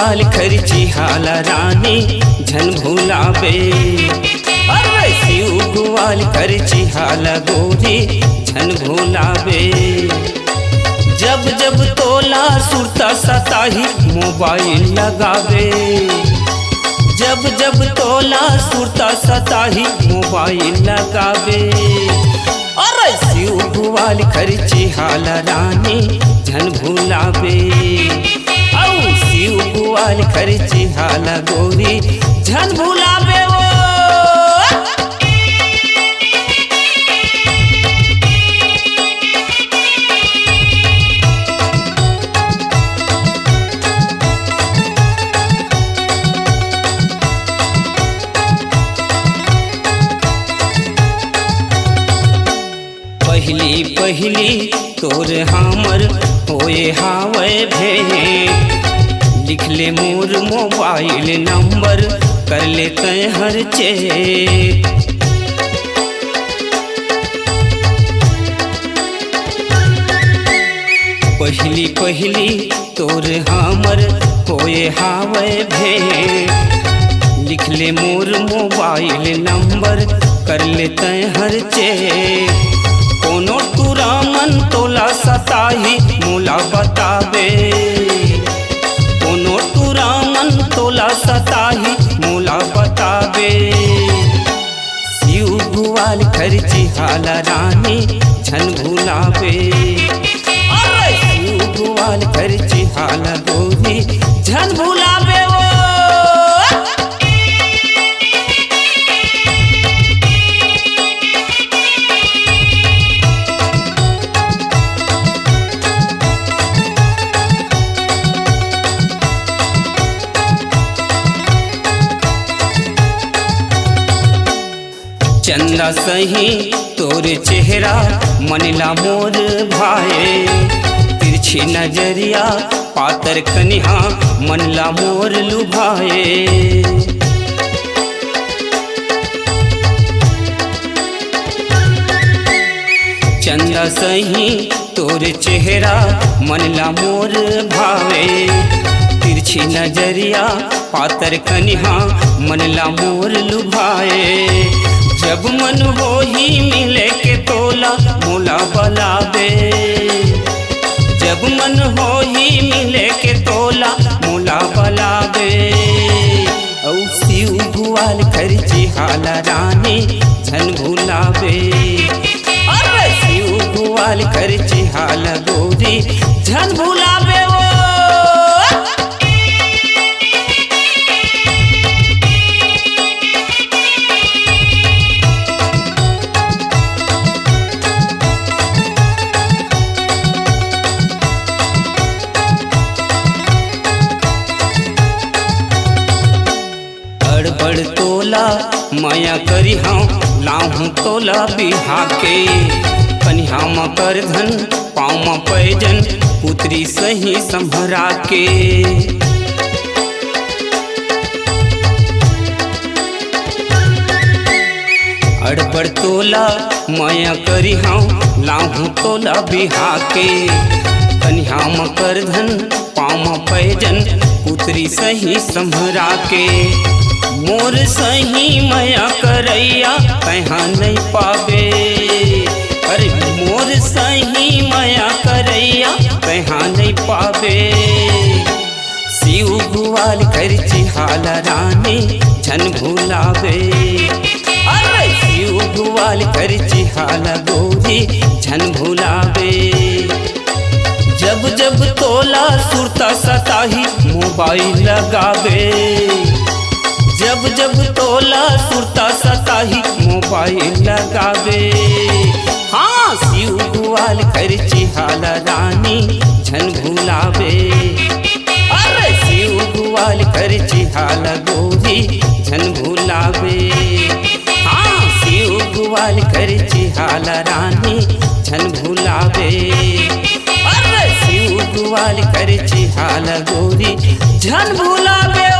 गुवाल खर्ची हाला रानी झन भुलावे। अरे शिव गुवाल खर्ची हाला गोरी झन भुलावे। जब जब तोला सुरता सताही मोबाइल लगावे। जब जब तोला सुरता सताही मोबाइल लगावे। अरे शिव गुवाल खर्ची हाला रानी झन भुलावे। औ शिव गुवाल खर्ची हाला गोरी झन भुलावे। पहली पहली तोर हमर होए हावे भेंट। लिख ले मोर मोबाइल नंबर कर ले तय हर चेक। पहली पहली तोर हमर होए हावे भेंट। लिख ले मोर मोबाइल नंबर कर ले तय हर चेक। कोनो तुरा मन तोला सताही मोला बतावे। कोनो तुरा मन तोला सताही मोला बतावे। शिव गुवाल खर्ची हाला रानी झन भुलावे। अरे शिव गुवाल खर्ची हाला गोरी झन भुलावे। चंदा सही तोर चेहरा मनला मोर भाए। तिरछी नजरिया पातर कनिहा मनला मोर लुभाए। चंदा सही तोर चेहरा मनला मोर भावे। तिरछी नजरिया पातर कनिहा मनला मोर लुभाए। जब मन हो ही मिले के तोला मोला बलावे। जब मन हो ही मिले के तोला मोला बलावे। औ शिव गुवाल खर्ची हाला रानी झन भुलावे। अरे शिव गुवाल खर्ची हाला गोरी झन भुलावे। बड़ तोला माया करी हाँ लाहूं तोला बिहा के। कन्हा मकर धन पाँव पैजन पुत्री सही संभरा के। अड़बड़ तोला माया करी हाँ लाहूं तोला बिहा के। कन्हा मकर धन पाँव पैजन पुत्री सही संभरा के। मोर सही माया करैया कहाँ नहीं पावे। अरे मोर सही माया करैया कहाँ नहीं पावे। शिव गुवाल खर्ची हाला रानी झन भुलावे। अरे शिव गुवाल खर्ची हाला गोरी झन भुलावे। जब जब तोला सुरता सताही मोबाइल लगावे। जब जब तोला सुरता सताही मोबाइल लगावे। हाँ शिव गुवाल खर्ची हाला रानी झन भुलावे। अरे शिव गुवाल खर्ची हाला गोरी झन भुलावे। हाँ शिव गुवाल खर्ची हाला रानी झन भुलावे। अरे शिव गुवाल खर्ची हाला गोरी झन भुलावे।